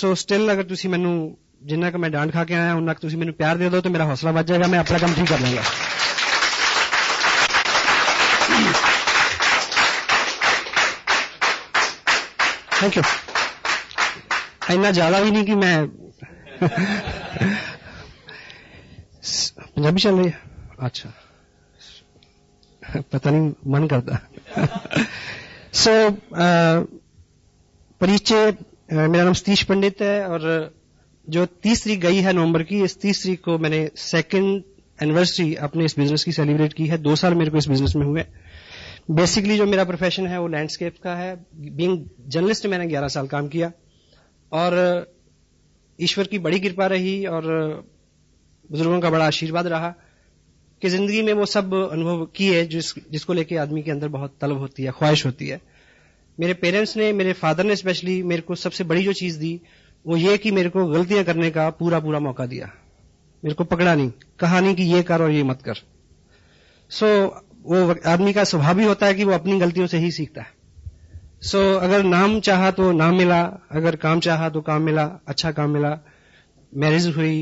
ਸੋ still ਅਗਰ ਤੁਸੀਂ ਮੈਨੂੰ ਜਿੰਨਾ ਕਿ ਮੈਂ ਡਾਂਟ ਖਾ ਕੇ ਆਇਆ ਉਹਨਾਂ ਕਿ ਤੁਸੀਂ ਮੈਨੂੰ ਪਿਆਰ ਦੇ ਦਿਓ ਤਾਂ ਮੇਰਾ ਹੌਸਲਾ ਵੱਧ ਜਾਏਗਾ, ਮੈਂ ਆਪਣਾ ਕੰਮ ਠੀਕ ਕਰ ਲਵਾਂਗਾ। Thank you. इतना ज्यादा भी नहीं कि मैं पंजाबी चल रही है, अच्छा पता नहीं मन करता। सो परिचय, मेरा नाम सतीश पंडित है और जो 30 तारीख गई है नवंबर की, इस 30 तारीख को मैंने 2nd एनिवर्सरी अपने इस बिजनेस की सेलिब्रेट की है। 2 साल मेरे को इस बिजनेस में हुए। बेसिकली जो मेरा प्रोफेशन है वो लैंडस्केप का है। बीइंग जर्नलिस्ट मैंने 11 साल काम किया और ईश्वर की बड़ी कृपा रही और बुजुर्गों का बड़ा आशीर्वाद रहा कि जिंदगी में वो सब अनुभव किए जिसको लेके आदमी के अंदर बहुत तलब होती है, ख्वाहिश होती है। मेरे पेरेंट्स ने, मेरे फादर ने स्पेशली मेरे को सबसे बड़ी जो चीज दी वो ये कि मेरे को गलतियां करने का पूरा मौका दिया। मेरे को पकड़ा नहीं, कहा नहीं कि ये कर और ये मत कर। सो वो आदमी का स्वभाव भी होता है कि वो अपनी गलतियों से ही सीखता है। सो अगर नाम चाहा तो नाम मिला, अगर काम चाहा तो काम मिला, अच्छा काम मिला। मैरिज हुई,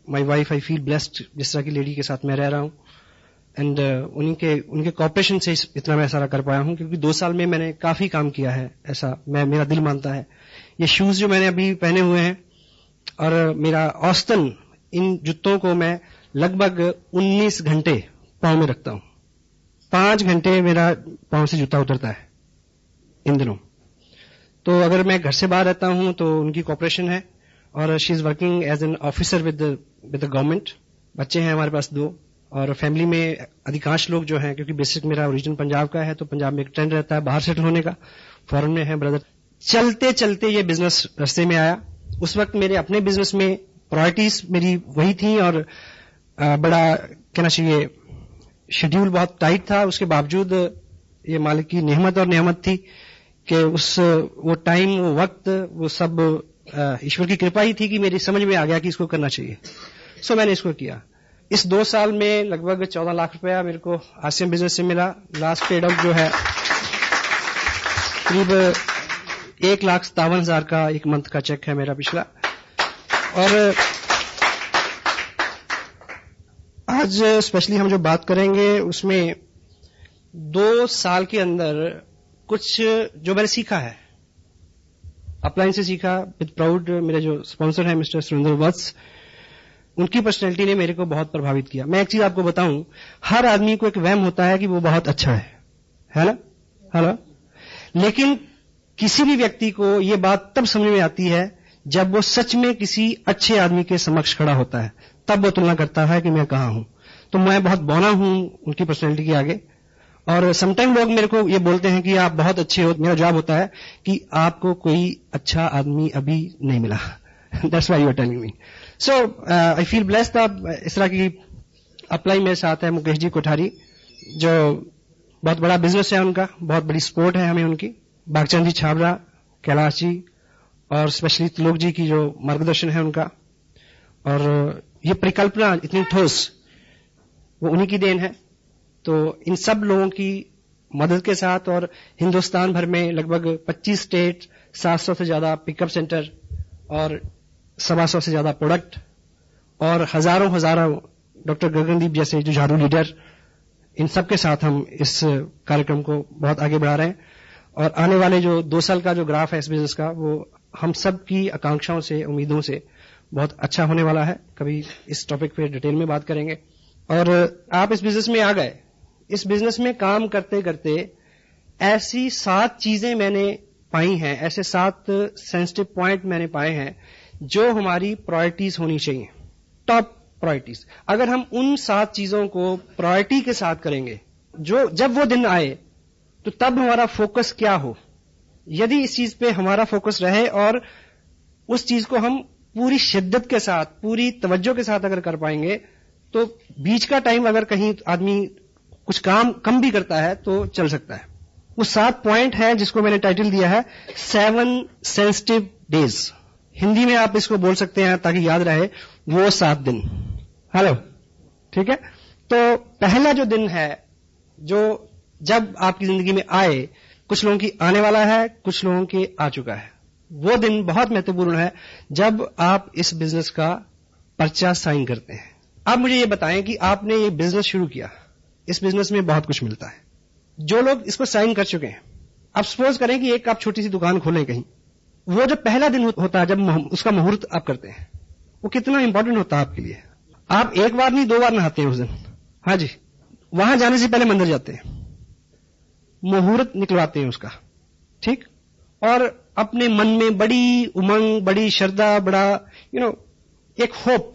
my wife, I feel blessed जिस तरह की लेडी के साथ मैं रह रहा हूं एंड उनके कॉपरेशन से इतना मैं सारा कर पाया हूं क्योंकि 2 साल में मैंने काफी काम किया है, ऐसा मेरा दिल मानता है। ये शूज जो मैंने अभी पहने हुए हैं और मेरा औसतन इन जूतों को मैं लगभग 19 घंटे पांव में रखता हूं। 5 घंटे मेरा पांव से जूता उतरता है इन दिनों। तो अगर मैं घर से बाहर रहता हूं तो उनकी कॉपरेशन है और she is working as an officer with the government. बच्चे हैं हमारे पास 2 और फैमिली में अधिकांश लोग जो हैं, क्योंकि बेसिक मेरा ओरिजिन पंजाब का है तो पंजाब में एक ट्रेंड रहता है बाहर सेटल होने का। फॉरेन में है ब्रदर। चलते चलते ये बिजनेस रास्ते में आया। उस वक्त मेरे अपने बिजनेस में प्रायोरिटीज मेरी वही थी और बड़ा कहना चाहिए शेड्यूल बहुत टाइट था। उसके बावजूद ये मालिक की नेमत और नेमत थी कि वो टाइम, वो वक्त, वो सब ईश्वर की कृपा ही थी कि मेरी समझ में आ गया कि इसको करना चाहिए। सो मैंने इसको किया। इस 2 साल में लगभग 14 लाख रुपया मेरे को आसियान बिजनेस से मिला। लास्ट पेड आउट जो है करीब 1,57,000 का एक मंथ का चेक है मेरा पिछला। और आज स्पेशली हम जो बात करेंगे उसमें 2 साल के अंदर कुछ जो मैंने सीखा है, अपलाइन से सीखा विद प्राउड। मेरे जो स्पॉन्सर है मिस्टर सुरेंद्र वत्स, उनकी पर्सनैलिटी ने मेरे को बहुत प्रभावित किया। मैं एक चीज आपको बताऊं, हर आदमी को एक वहम होता है कि वो बहुत अच्छा है ना? हेलो। लेकिन किसी भी व्यक्ति को ये बात तब समझ में आती है जब वो सच में किसी अच्छे आदमी के समक्ष खड़ा होता है, तब वो तुलना करता है कि मैं कहां हूं। तो मैं बहुत बौना हूं उनकी पर्सनैलिटी के आगे। और समटाइम लोग मेरे को ये बोलते हैं कि आप बहुत अच्छे हो। मेरा जवाब होता है कि आपको कोई अच्छा आदमी अभी नहीं मिला। That's why you are telling me. So I feel blessed. इस तरह की अप्लाई मेरे साथ है मुकेश जी कोठारी, जो बहुत बड़ा बिजनेस है उनका, बहुत बड़ी सपोर्ट है हमें उनकी। बागचंद जी छाबरा, कैलाश जी और स्पेशली त्रिलोक जी की जो मार्गदर्शन है उनका, और ये परिकल्पना इतनी ठोस, वो उन्हीं की देन है। तो इन सब लोगों की मदद के साथ और हिंदुस्तान भर में लगभग 25 स्टेट, 700 से ज्यादा पिकअप सेंटर और 125 से ज्यादा प्रोडक्ट और हजारों डॉक्टर गगनदीप जैसे जो झाड़ू लीडर, इन सब के साथ हम इस कार्यक्रम को बहुत आगे बढ़ा रहे हैं। और आने वाले जो 2 साल का जो ग्राफ है इस बिजनेस का, वो हम सब की आकांक्षाओं से, उम्मीदों से बहुत अच्छा होने वाला है। कभी इस टॉपिक पे डिटेल में बात करेंगे। और आप इस बिजनेस में आ गए। इस बिजनेस में काम करते करते ऐसी 7 चीजें मैंने पाई हैं, ऐसे 7 सेंसिटिव पॉइंट मैंने पाए हैं जो हमारी प्रायोरिटीज होनी चाहिए, टॉप प्रायोरिटीज। अगर हम उन 7 चीजों को प्रायोरिटी के साथ करेंगे, जो जब वो दिन आए तो तब हमारा फोकस क्या हो, यदि इस चीज पे हमारा फोकस रहे और उस चीज को हम पूरी शिद्दत के साथ, पूरी तवज्जो के साथ अगर कर पाएंगे, तो बीच का टाइम अगर कहीं आदमी कुछ काम कम भी करता है तो चल सकता है। वो 7 पॉइंट है जिसको मैंने टाइटल दिया है 7 सेंसिटिव डेज। हिंदी में आप इसको बोल सकते हैं ताकि याद रहे, वो 7 दिन। हेलो, ठीक है। तो पहला जो दिन है जो जब आपकी जिंदगी में आए, कुछ लोगों की आने वाला है, कुछ लोगों के आ चुका है। वो दिन बहुत महत्वपूर्ण है जब आप इस बिजनेस का पर्चा साइन करते हैं। आप मुझे ये बताएं कि आपने ये बिजनेस शुरू किया, इस बिजनेस में बहुत कुछ मिलता है। जो लोग इसको साइन कर चुके हैं, अब सपोज करें कि एक आप छोटी सी दुकान खोलें कहीं, वो जो पहला दिन होता है जब उसका मुहूर्त आप करते हैं, वो कितना इंपॉर्टेंट होता है आपके लिए। आप एक बार नहीं 2 बार नहाते हैं उस दिन। हाँ जी, वहां जाने से पहले मंदिर जाते हैं, मुहूर्त निकलवाते हैं उसका, ठीक, और अपने मन में बड़ी उमंग, बड़ी श्रद्धा, बड़ा एक होप,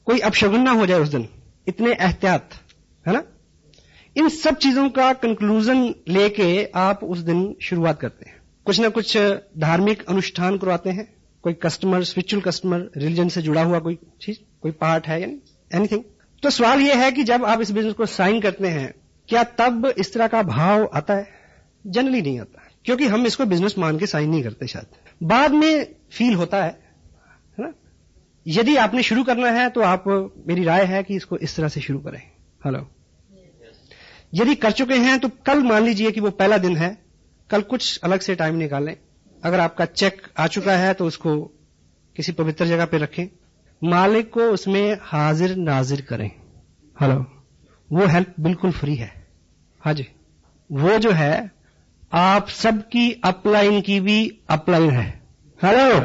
कोई अपशगुन ना हो जाए उस दिन, इतने एहतियात, है ना। इन सब चीजों का कंक्लूजन लेके आप उस दिन शुरुआत करते हैं। कुछ ना कुछ धार्मिक अनुष्ठान करवाते हैं, कोई कस्टमर, स्पिरिचुअल कस्टमर, रिलीजन से जुड़ा हुआ कोई चीज, कोई पार्ट है, यानी एनीथिंग। तो सवाल यह है कि जब आप इस बिजनेस को साइन करते हैं, क्या तब इस तरह का भाव आता है? जनरली नहीं आता, क्योंकि हम इसको बिजनेस मान के साइन नहीं करते। शायद बाद में फील होता है ना। यदि आपने शुरू करना है तो आप, मेरी राय है कि इसको इस तरह से शुरू करें। हेलो, यदि कर चुके हैं तो कल मान लीजिए कि वो पहला दिन है, कल कुछ अलग से टाइम निकालें। अगर आपका चेक आ चुका है तो उसको किसी पवित्र जगह पे रखें, मालिक को उसमें हाजिर नाजिर करें। हेलो, वो हेल्प बिल्कुल फ्री है। हाँ जी, वो जो है आप सबकी अपलाइन की भी अपलाइन है। हेलो,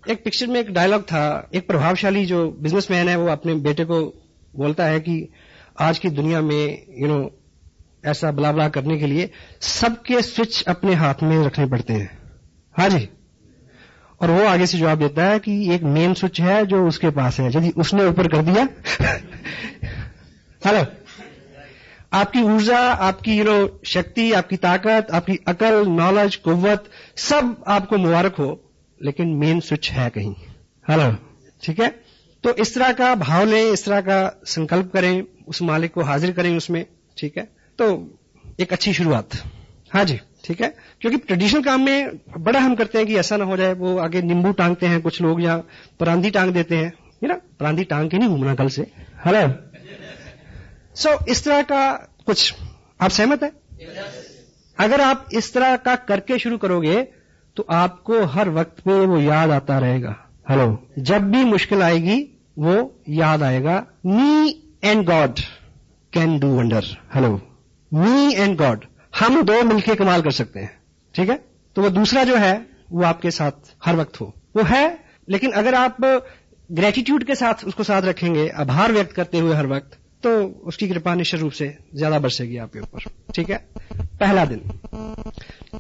एक पिक्चर में एक डायलॉग था, एक प्रभावशाली जो बिजनेसमैन है वो अपने बेटे को बोलता है कि आज की दुनिया में ऐसा ब्ला ब्ला करने के लिए सबके स्विच अपने हाथ में रखने पड़ते हैं। हाँ जी, और वो आगे से जवाब देता है कि एक मेन स्विच है जो उसके पास है, यदि उसने ऊपर कर दिया हेलो, आपकी ऊर्जा, आपकी शक्ति, आपकी ताकत, आपकी अकल, नॉलेज, कुव्वत, सब आपको मुबारक हो, लेकिन मेन स्विच है कहीं। हेलो, ठीक है। तो इस तरह का भाव लें, इस तरह का संकल्प करें, उस मालिक को हाजिर करें उसमें, ठीक है। तो एक अच्छी शुरुआत। हाँ जी, ठीक है। क्योंकि ट्रेडिशनल काम में बड़ा हम करते हैं कि ऐसा ना हो जाए, वो आगे नींबू टांगते हैं कुछ लोग, या परांदी टांग देते हैं, परांदी टांग के नहीं घूमना कल से। हेलो, सो इस तरह का कुछ, आप सहमत है? अगर आप इस तरह का करके शुरू करोगे तो आपको हर वक्त पे वो याद आता रहेगा। हेलो, जब भी मुश्किल आएगी वो याद आएगा, me and God can do wonder. Hello, me and God, हम दो मिलके कमाल कर सकते हैं, ठीक है। तो वो दूसरा जो है वो आपके साथ हर वक्त हो, वो है। लेकिन अगर आप ग्रेटिट्यूड के साथ उसको साथ रखेंगे, आभार व्यक्त करते हुए हर वक्त, तो उसकी कृपा निश्चित रूप से ज्यादा बरसेगी आपके ऊपर, ठीक है। पहला दिन।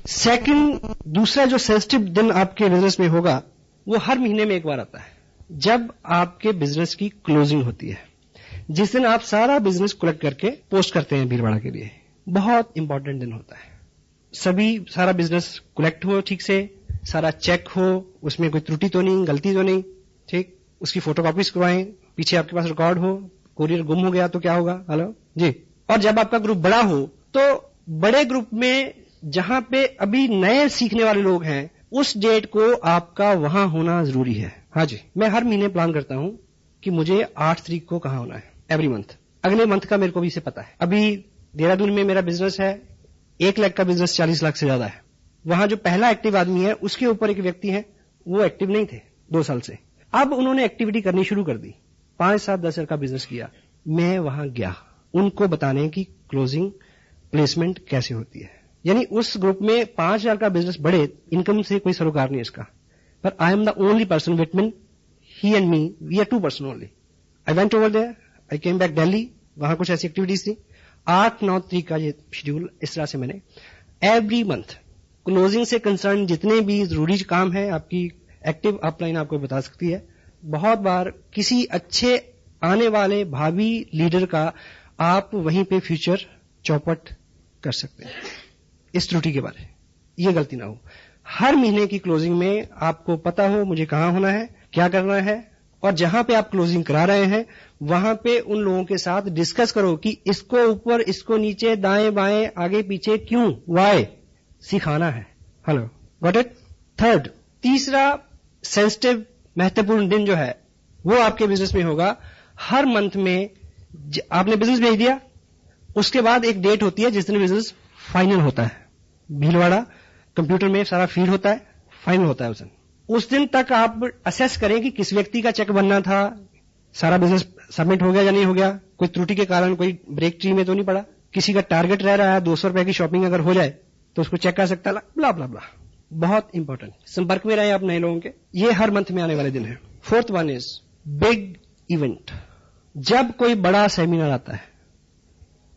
सेकंड, दूसरा जो सेंसिटिव दिन आपके बिजनेस में होगा वो हर महीने में एक बार आता है, जब आपके बिजनेस की क्लोजिंग होती है, जिस दिन आप सारा बिजनेस कलेक्ट करके पोस्ट करते हैं भीड़भाड़ा के लिए। बहुत इंपॉर्टेंट दिन होता है। सारा बिजनेस कलेक्ट हो ठीक से, सारा चेक हो, उसमें कोई त्रुटि तो नहीं, गलती तो नहीं, ठीक। उसकी फोटोकॉपीज करवाएं, पीछे आपके पास रिकॉर्ड हो, कोरियर गुम हो गया तो क्या होगा। हेलो जी। और जब आपका ग्रुप बड़ा हो तो बड़े ग्रुप में जहां पे अभी नए सीखने वाले लोग हैं, उस डेट को आपका वहां होना जरूरी है। हाँ जी, मैं हर महीने प्लान करता हूं कि मुझे 8 तारीख को कहां होना है, एवरी मंथ। अगले मंथ का मेरे को भी इसे पता है। अभी देहरादून में मेरा बिजनेस है, 1 लाख का बिजनेस 40 लाख से ज्यादा है। वहां जो पहला एक्टिव आदमी है, उसके ऊपर एक व्यक्ति है, वो एक्टिव नहीं थे 2 साल से। अब उन्होंने एक्टिविटी करनी शुरू कर दी, 5, 7, 10 हजार का बिजनेस किया। मैं वहां गया उनको बताने की क्लोजिंग प्लेसमेंट कैसे होती है। यानी उस ग्रुप में 5,000 का बिजनेस बढ़े, इनकम से कोई सरोकार नहीं इसका, पर I am the only person between he and me, we are 2 person only. I went over there, I came back Delhi, वहां कुछ ऐसी एक्टिविटीज थी। 8-9 तारीख का ये शेड्यूल, इस तरह से मैंने एवरी मंथ क्लोजिंग से कंसर्न जितने भी जरूरी काम है, आपकी एक्टिव अपलाइन आपको बता सकती है। बहुत बार किसी अच्छे आने वाले भावी लीडर का आप वहीं पे फ्यूचर चौपट कर सकते हैं, इस त्रुटि के बारे, ये गलती ना हो। हर महीने की क्लोजिंग में आपको पता हो मुझे कहां होना है, क्या करना है, और जहां पे आप क्लोजिंग करा रहे हैं वहां पे उन लोगों के साथ डिस्कस करो कि इसको ऊपर, इसको नीचे, दाएं बाएं, आगे पीछे, क्यों, वाई, सिखाना है। Hello, got it. थर्ड, तीसरा सेंसिटिव महत्वपूर्ण दिन जो है वो आपके बिजनेस में होगा हर मंथ में। आपने बिजनेस भेज दिया, उसके बाद एक डेट होती है जिस दिन बिजनेस फाइनल होता है। भीलवाड़ा कंप्यूटर में सारा फीड होता है, फाइनल होता है उस दिन तक आप असेस करें कि किस व्यक्ति का चेक बनना था, सारा बिजनेस सबमिट हो गया या नहीं हो गया, कोई त्रुटि के कारण कोई ब्रेक ट्री में तो नहीं पड़ा, किसी का टारगेट रह रहा है 200 रुपए की शॉपिंग अगर हो जाए तो उसको चेक कर सकता है, ब्ला ब्ला ब्ला। बहुत इंपॉर्टेंट, संपर्क में रहे आप नए लोगों के, ये हर मंथ में आने वाले दिन है। Fourth one is big event. जब कोई बड़ा सेमिनार आता है,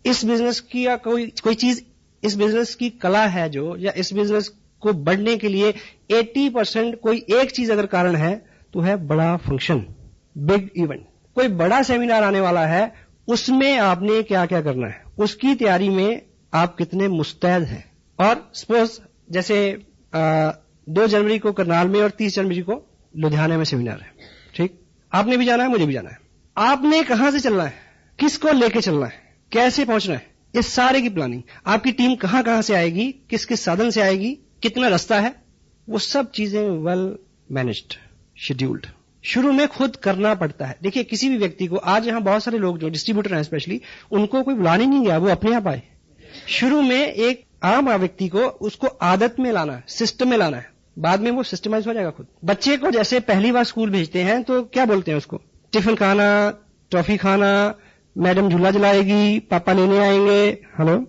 इस बिजनेस की या कोई चीज, इस बिजनेस की कला है जो, या इस बिजनेस को बढ़ने के लिए 80% कोई एक चीज अगर कारण है तो है बड़ा फंक्शन, बिग इवेंट। कोई बड़ा सेमिनार आने वाला है, उसमें आपने क्या क्या करना है, उसकी तैयारी में आप कितने मुस्तैद हैं। और सपोज जैसे 2 जनवरी को करनाल में और 30 जनवरी को लुधियाना में सेमिनार है, ठीक, आपने भी जाना है, मुझे भी जाना है। आपने कहां से चलना है, किसको लेके चलना है, कैसे पहुंचना है, इस सारे की प्लानिंग, आपकी टीम कहां से आएगी, किस किस साधन से आएगी, कितना रास्ता है, वो सब चीजें वेल मैनेज्ड, शेड्यूल्ड शुरू में खुद करना पड़ता है। देखिए किसी भी व्यक्ति को, आज यहां बहुत सारे लोग जो डिस्ट्रीब्यूटर हैं स्पेशली, उनको कोई बुलाने नहीं गया, वो अपने आप आए। शुरू में एक आम व्यक्ति को उसको आदत में लाना है, सिस्टम में लाना है, बाद में वो सिस्टमाइज हो जाएगा खुद। बच्चे को जैसे पहली बार स्कूल भेजते हैं तो क्या बोलते हैं उसको, टिफिन खाना, टॉफी खाना, मैडम झूला जलाएगी, पापा लेने आएंगे, हेलो,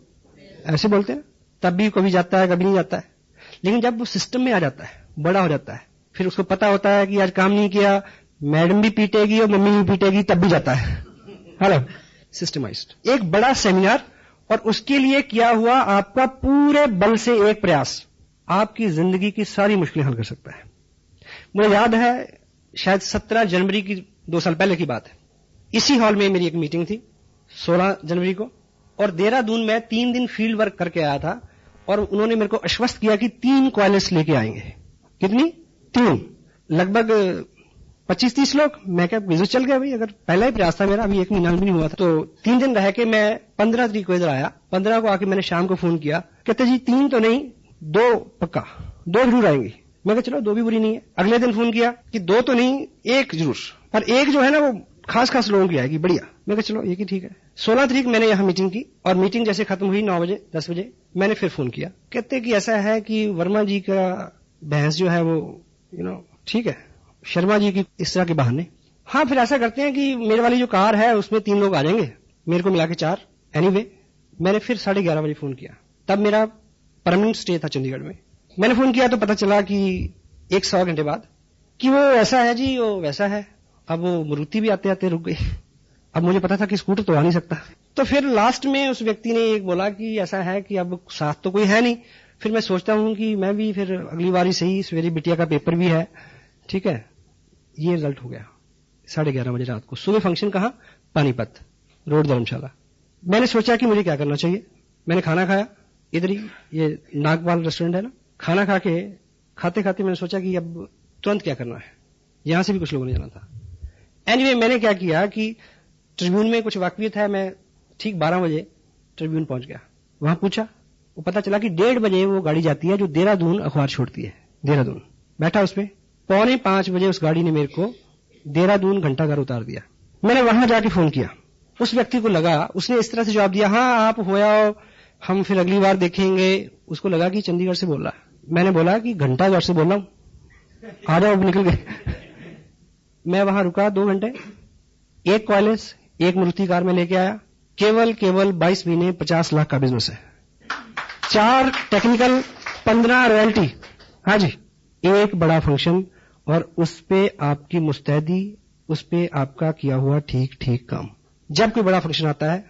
ऐसे बोलते हैं। तब भी कभी जाता है, कभी नहीं जाता है। लेकिन जब वो सिस्टम में आ जाता है, बड़ा हो जाता है, फिर उसको पता होता है कि आज काम नहीं किया, मैडम भी पीटेगी और मम्मी भी पीटेगी, तब भी जाता है, हेलो, सिस्टमाइज्ड। एक बड़ा सेमिनार और उसके लिए किया हुआ आपका पूरे बल से एक प्रयास आपकी जिंदगी की सारी मुश्किलें हल कर सकता है। मुझे याद है शायद 17 जनवरी की 2 साल पहले की बात है, इसी हॉल में मेरी एक मीटिंग थी 16 जनवरी को, और देहरादून में 3 दिन फील्ड वर्क करके आया था, और उन्होंने मेरे को आश्वस्त किया कि 3 क्वालिस्ट लेके आएंगे। कितनी? 3, लगभग 25-30 लोग। मैं क्या बिजनेस चल गया भाई, अगर पहला ही प्रयास था मेरा, अभी 1 महीना भी नहीं हुआ था। तो 3 दिन रह के मैं 15 तारीख को इधर आया। 15 को आके मैंने शाम को फोन किया, कहते जी 3 तो नहीं, 2 पक्का, 2 जरूर आएंगी। मैं कहा चलो 2 भी बुरी नहीं है। अगले दिन फोन किया कि 2 तो नहीं, 1 जरूर, पर 1 जो है ना वो खास लोगों की आएगी, बढ़िया। मैं कहा चलो 1 ही ठीक है। 16 तारीख मैंने यहाँ मीटिंग की, और मीटिंग जैसे खत्म हुई 9 बजे 10 बजे मैंने फिर फोन किया, कहते कि ऐसा है कि वर्मा जी का भैंस जो है वो ठीक है, शर्मा जी की इस तरह के बहाने। हाँ, फिर ऐसा करते हैं कि मेरे वाली जो कार है उसमें 3 लोग आ जाएंगे, मेरे को मिला के 4। एनीवे, मैंने फिर 11:30 बजे फोन किया, तब मेरा परमानेंट स्टे था चंडीगढ़ में। मैंने फोन किया तो पता चला कि 1-1.25 घंटे बाद कि वो ऐसा है जी, वो वैसा है। अब वो मारुति भी आते आते रुक गई। अब मुझे पता था कि स्कूटर तो आ नहीं सकता, तो फिर लास्ट में उस व्यक्ति ने एक बोला कि ऐसा है कि अब साथ तो कोई है नहीं। फिर मैं सोचता हूं कि मैं भी फिर अगली बारी सही, सवेरे बिटिया का पेपर भी है, ठीक है। ये रिजल्ट हो गया 11:30 बजे रात को। सुबह फंक्शन कहाँ? पानीपत रोड, धर्मशाला। मैंने सोचा कि मुझे क्या करना चाहिए। मैंने खाना खाया इधर ही, ये नागपाल रेस्टोरेंट है ना, खाना खा के खाते खाते मैंने सोचा कि अब तुरंत क्या करना है, यहां से भी कुछ लोगों ने जाना था। एनीवे, मैंने क्या किया कि ट्रिब्यून में कुछ वाकफियत है, मैं ठीक 12 बजे ट्रिब्यून पहुंच गया। वहां पूछा, वो पता चला कि 1:30 बजे वो गाड़ी जाती है जो देहरादून अखबार छोड़ती है। देहरादून बैठा उस पर, 4:45 बजे उस गाड़ी ने मेरे को देहरादून घंटाघर उतार दिया। मैंने वहां जाके फोन किया, उस व्यक्ति को लगा, उसने इस तरह से जवाब दिया, हाँ आप हो आओ, हम फिर अगली बार देखेंगे। उसको लगा कि चंडीगढ़ से बोल रहा है। मैंने बोला कि घंटाघर से बोल रहा हूं, आ जाओ। निकल गए। मैं वहां रुका 2 घंटे, 1 क्वालिस, 1 मारुति कार में लेके आया। केवल 22 महीने 50 लाख का बिजनेस है, 4 टेक्निकल, 15 रॉयल्टी। हाँ जी, 1 बड़ा फंक्शन, और उस पे आपकी मुस्तैदी, उस पे आपका किया हुआ ठीक काम। जब कोई बड़ा फंक्शन आता है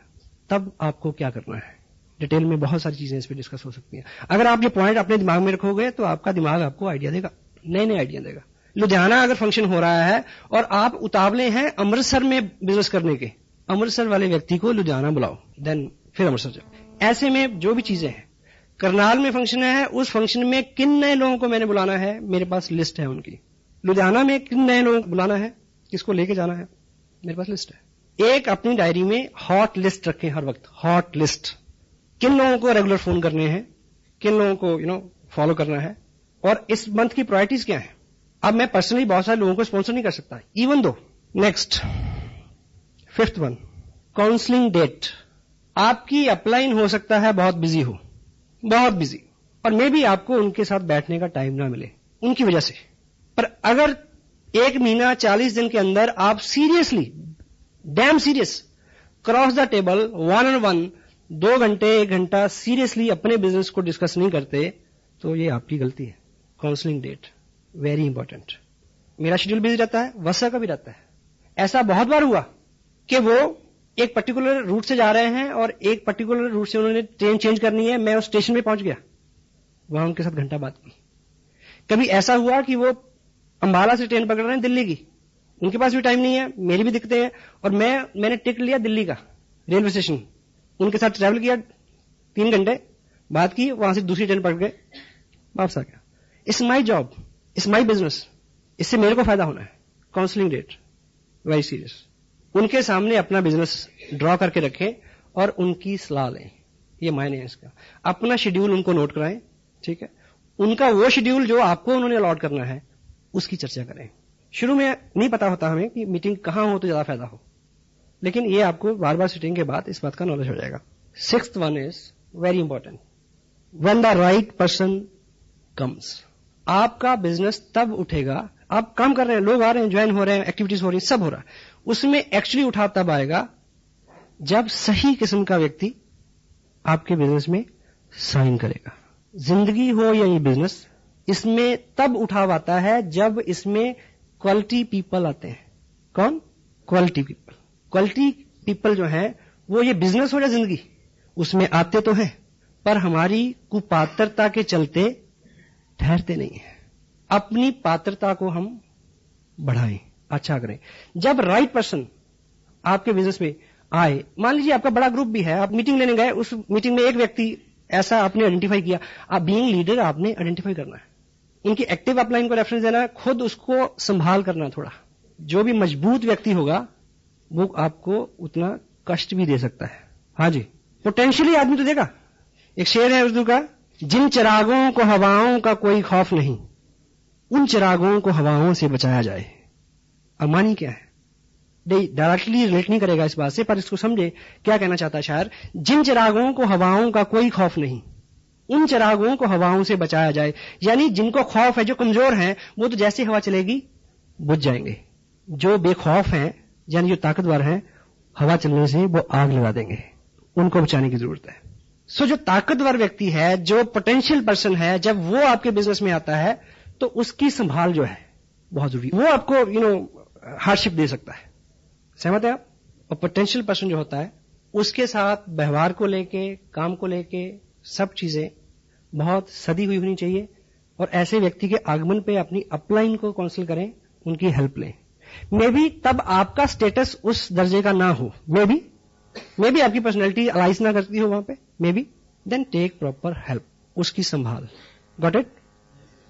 तब आपको क्या करना है, डिटेल में बहुत सारी चीजें इस पे डिस्कस हो सकती हैं। अगर आप ये पॉइंट अपने दिमाग में रखोगे तो आपका दिमाग आपको आइडिया देगा, नए आइडिया देगा। लुधियाना अगर फंक्शन हो रहा है और आप उतावले हैं अमृतसर में बिजनेस करने के, अमृतसर वाले व्यक्ति को लुधियाना बुलाओ, देन फिर अमृतसर जाओ। ऐसे में जो भी चीजें हैं, करनाल में फंक्शन है, उस फंक्शन में किन नए लोगों को मैंने बुलाना है, मेरे पास लिस्ट है उनकी। लुधियाना में किन नए लोगों को बुलाना है, किसको लेके जाना है, मेरे पास लिस्ट है। एक अपनी डायरी में हॉट लिस्ट रखें हर वक्त, हॉट लिस्ट। किन लोगों को रेगुलर फोन करने हैं, किन लोगों को फॉलो करना है, और इस मंथ की प्रायोरिटीज क्या है। अब मैं पर्सनली बहुत सारे लोगों को स्पॉन्सर नहीं कर सकता, इवन दो। Next, 5th one, counselling date. आपकी अपलाइन हो सकता है बहुत बिजी हो, बहुत बिजी, और मे भी आपको उनके साथ बैठने का टाइम ना मिले उनकी वजह से। पर अगर 1 महीना 40 दिन के अंदर आप seriously, dam serious, cross the table, 1-on-1, 2 घंटे 1 घंटा सीरियसली अपने बिजनेस को डिस्कस नहीं करते, तो ये आपकी गलती है। Counselling date very important. मेरा शेड्यूल बिजी रहता है, वसा का भी रहता है। ऐसा बहुत बार हुआ कि वो एक पर्टिकुलर रूट से जा रहे हैं और एक पर्टिकुलर रूट से उन्होंने ट्रेन चेंज करनी है, मैं उस स्टेशन पे पहुंच गया, वहां उनके साथ घंटा बात की। कभी ऐसा हुआ कि वो अंबाला से ट्रेन पकड़ रहे हैं दिल्ली की, उनके पास भी टाइम नहीं है, मेरी भी दिक्कतें हैं, और मैंने टिकट लिया दिल्ली का रेलवे स्टेशन, उनके साथ ट्रैवल किया 3 घंटे, बात की, वहां से दूसरी ट्रेन पकड़ के वापस आ गया। It's my job, it's my business, इससे मेरे को फायदा होना है। Counselling date very serious. उनके सामने अपना बिजनेस ड्रॉ करके रखें और उनकी सलाह लें, ये मायने है इसका। अपना शेड्यूल उनको नोट कराएं, ठीक है, उनका वो शेड्यूल जो आपको उन्होंने अलॉट करना है उसकी चर्चा करें। शुरू में नहीं पता होता हमें कि मीटिंग कहां हो तो ज्यादा फायदा हो, लेकिन ये आपको बार बार सिटिंग के बाद इस बात का नॉलेज हो जाएगा। 6th one is very important, when the right person comes. आपका बिजनेस तब उठेगा, आप काम कर रहे हैं, लोग आ रहे हैं, ज्वाइन हो रहे हैं, एक्टिविटीज हो रही हैं, सब हो रहा है, उसमें एक्चुअली उठाव तब आएगा जब सही किस्म का व्यक्ति आपके बिजनेस में साइन करेगा। जिंदगी हो या ये बिजनेस, इसमें तब उठाव आता है जब इसमें क्वालिटी पीपल आते हैं। कौन? Quality people. क्वालिटी पीपल जो है वो, ये बिजनेस हो या जिंदगी, उसमें आते तो हैं, पर हमारी कुपात्रता के चलते ठहरते नहीं है। अपनी पात्रता को हम बढ़ाएं, अच्छा करें। जब राइट पर्सन आपके बिजनेस में आए, मान लीजिए आपका बड़ा ग्रुप भी है, आप मीटिंग लेने गए, उस मीटिंग में एक व्यक्ति ऐसा आपने आइडेंटिफाई किया, आप बीइंग लीडर आपने आइडेंटिफाई करना है, उनकी एक्टिव अपलाइन को रेफरेंस देना है, खुद उसको संभाल करना थोड़ा। जो भी मजबूत व्यक्ति होगा वो आपको उतना कष्ट भी दे सकता है। हाँ जी, पोटेंशियली आदमी तो देगा। एक शेर है उर्दू का, जिन चिरागों को हवाओं का कोई खौफ नहीं, उन चिरागों को हवाओं से बचाया जाए। अमानी क्या है? डायरेक्टली रिलेट नहीं करेगा इस बात से, पर इसको समझे क्या कहना चाहता है शायर। जिन चिरागों को हवाओं का कोई खौफ नहीं, उन चिरागों को हवाओं से बचाया जाए। यानी जिनको खौफ है, जो कमजोर हैं, वो तो जैसे हवा चलेगी बुझ जाएंगे। जो बेखौफ हैं, यानी जो ताकतवर हैं, हवा चलने से वो आग लगा देंगे, उनको बचाने की जरूरत है। सो जो ताकतवर व्यक्ति है, जो पोटेंशियल पर्सन है, जब वो आपके बिजनेस में आता है तो उसकी संभाल जो है बहुत जरूरी। वो आपको हार्डशिप दे सकता है, सहमत है आप? और पोटेंशियल पर्सन जो होता है उसके साथ व्यवहार को लेके, काम को लेके, सब चीजें बहुत सदी हुई होनी चाहिए। और ऐसे व्यक्ति के आगमन पे अपनी अपलाइन को काउंसिल करें, उनकी हेल्प लें। मे बी तब आपका स्टेटस उस दर्जे का ना हो, मे बी आपकी पर्सनैलिटी अलाइज ना करती हो वहां पे, maybe, then take proper help, उसकी संभाल। Got it?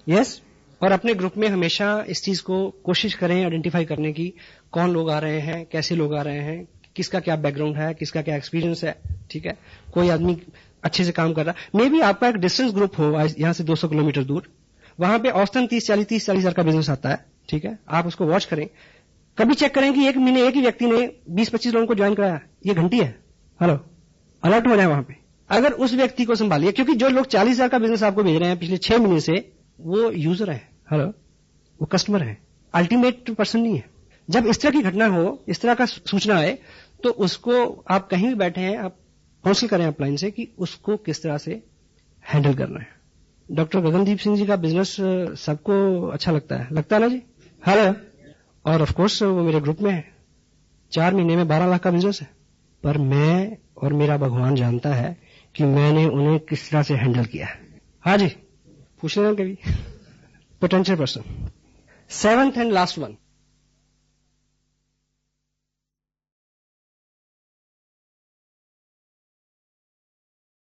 यस। और अपने ग्रुप में हमेशा इस चीज को कोशिश करें आइडेंटिफाई करने की, कौन लोग आ रहे हैं, कैसे लोग आ रहे हैं, किसका क्या बैकग्राउंड है, किसका क्या एक्सपीरियंस है, ठीक है। कोई आदमी अच्छे से काम कर रहा है, मे बी आपका एक डिस्टेंस ग्रुप हो यहां से 200 किलोमीटर दूर, वहां पे औसतन 30-40 हजार का बिजनेस आता है, ठीक है। आप उसको वॉच करें, कभी चेक करें कि एक महीने एक ही व्यक्ति ने 20-25 लोगों को ज्वाइन कराया, ये घंटी है, हेलो, अलर्ट हो जाए वहां पे। अगर उस व्यक्ति को संभालिए, क्योंकि जो लोग 40,000 का बिजनेस आपको भेज रहे हैं पिछले 6 महीने से, वो यूजर है, हेलो, वो कस्टमर है, अल्टीमेट पर्सन नहीं है। जब इस तरह की घटना हो, इस तरह का सूचना आए, तो उसको आप कहीं भी बैठे हैं, आप काउंसिल करें अपलाइन से कि उसको किस तरह से हैंडल करना है। डॉक्टर गगनदीप सिंह जी का बिजनेस सबको अच्छा लगता है ना जी? हेलो। और ऑफ कोर्स वो मेरे ग्रुप में है, 4 महीने में 12 लाख का बिजनेस है। पर मैं और मेरा भगवान जानता है कि मैंने उन्हें किस तरह से हैंडल किया है। हाँ जी, पूछ लेना कभी। Potential person. 7th and last one,